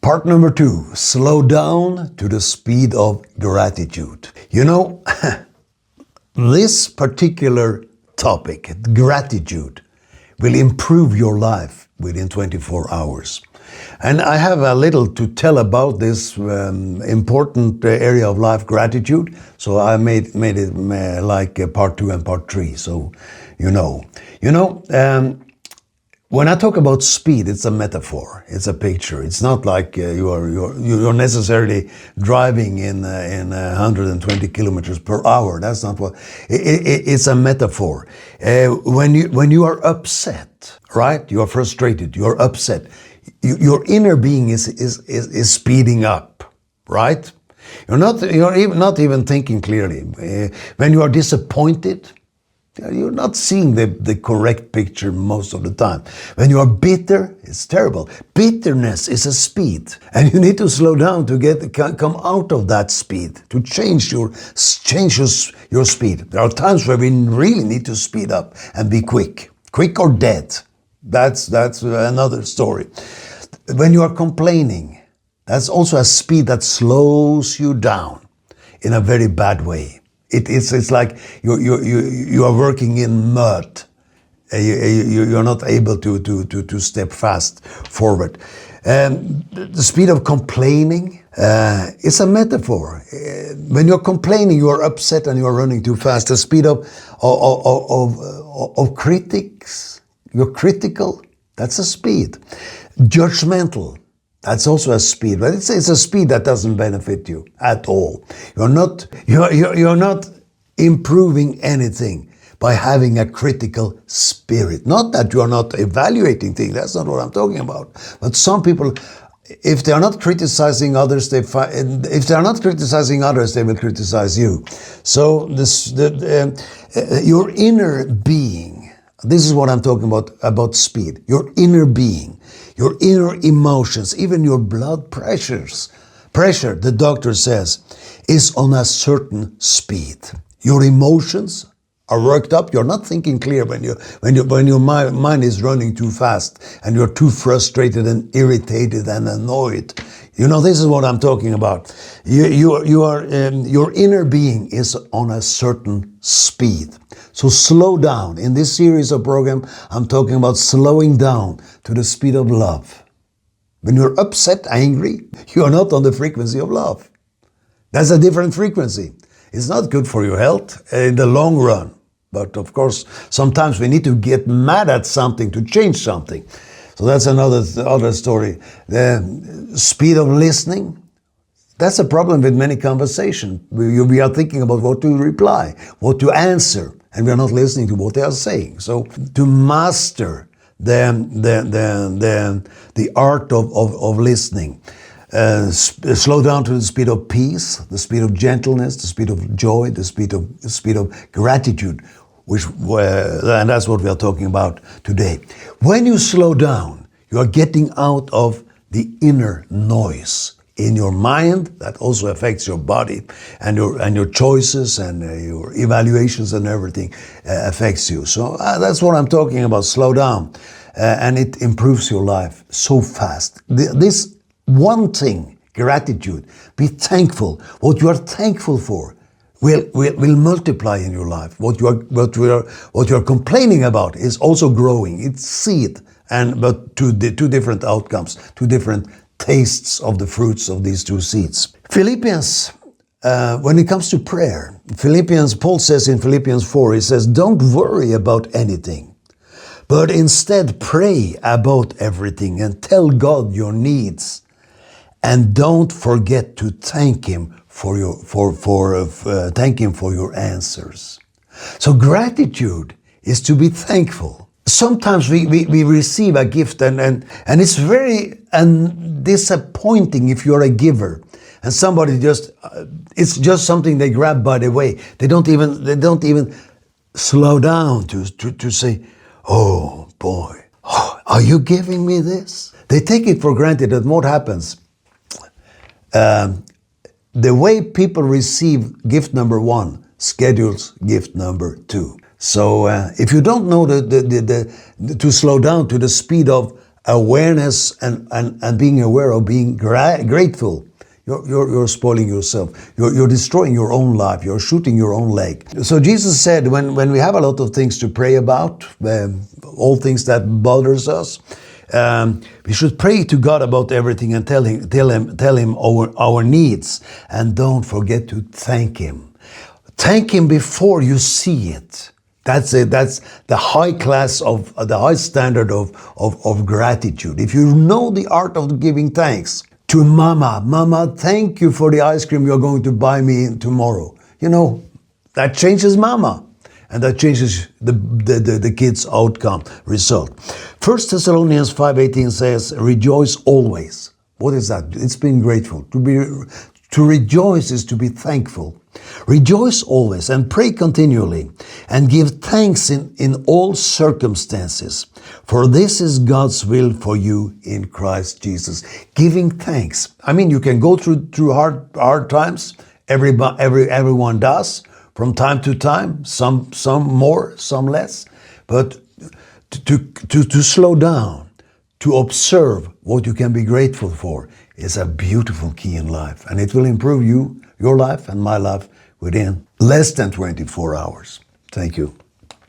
Part number 2, slow down to the speed of gratitude. You know, this particular topic, gratitude, will improve your life within 24 hours. And I have a little to tell about this important area of life, gratitude. So I made it like part 2 and part 3, so you know. When I talk about speed, it's a metaphor. It's a picture. It's not like you're necessarily driving in 120 kilometers per hour. That's not what. It's a metaphor. When you are upset, right? You are frustrated. You are upset. Your inner being is speeding up, right? You're not even thinking clearly. When you are disappointed, you're not seeing the correct picture most of the time. When you are bitter, it's terrible. Bitterness is a speed, and you need to slow down to come out of that speed, to change your speed. There are times where we really need to speed up and be quick or dead. That's another story. When you are complaining, that's also a speed that slows you down in a very bad way. It's like you are working in mud. You're not able to step fast forward. The speed of complaining is a metaphor. When you're complaining, you are upset and you are running too fast. The speed of critics, you're critical. That's a speed. Judgmental. That's also a speed, but it's a speed that doesn't benefit you at all. You're not improving anything by having a critical spirit. Not that you are not evaluating things. That's not what I'm talking about. But some people, if they are not criticizing others, they will criticize you. So your inner being. This is what I'm talking about speed. Your inner being. Your inner emotions, even your blood pressure, the doctor says, is on a certain speed. Your emotions are worked up. You're not thinking clear when your mind is running too fast and you're too frustrated and irritated and annoyed. You know, this is what I'm talking about. Your inner being is on a certain speed. So slow down. In this series of program, I'm talking about slowing down to the speed of love. When you're upset, angry, you are not on the frequency of love. That's a different frequency. It's not good for your health in the long run. But of course, sometimes we need to get mad at something to change something. So that's another story. The speed of listening. That's a problem with many conversations. We are thinking about what to reply, what to answer, and we are not listening to what they are saying. So to master the art of listening, slow down to the speed of peace, the speed of gentleness, the speed of joy, the speed of gratitude, and that's what we are talking about today. When you slow down, you are getting out of the inner noise in your mind that also affects your body, and your choices and your evaluations and everything affects you. So that's what I'm talking about. Slow down, and it improves your life so fast. This one thing, gratitude, be thankful. What you are thankful for will multiply in your life. What you are complaining about is also growing. It's seed, but two different outcomes, two different tastes of the fruits of these two seeds. Philippians, when it comes to prayer, Paul says in Philippians 4, he says, don't worry about anything, but instead pray about everything and tell God your needs, and don't forget to thank Him for your answers. So gratitude is to be thankful. Sometimes we receive a gift and it's very disappointing if you're a giver and somebody it's just something they grab by the way. They don't even slow down to say, oh boy, are you giving me this? They take it for granted. And what happens? The way people receive gift number 1 schedules gift number 2. So if you don't know to slow down to the speed of awareness and being aware of being grateful, you're spoiling yourself. You're destroying your own life. You're shooting your own leg. So Jesus said, when we have a lot of things to pray about, all things that bothers us, we should pray to God about everything and tell him our needs, and don't forget to thank him. Thank him before you see it. That's it. That's the high class of the high standard of gratitude. If you know the art of giving thanks to Mama, thank you for the ice cream you're going to buy me tomorrow. You know, that changes Mama. And that changes the kid's outcome, result. 1 Thessalonians 5:18 says, rejoice always. What is that? It's being grateful. To rejoice is to be thankful. Rejoice always and pray continually and give thanks in all circumstances. For this is God's will for you in Christ Jesus. Giving thanks. I mean, you can go through hard times. Everyone does. From time to time, some more, some less. But to slow down, to observe what you can be grateful for is a beautiful key in life. And it will improve your life and my life within less than 24 hours. Thank you.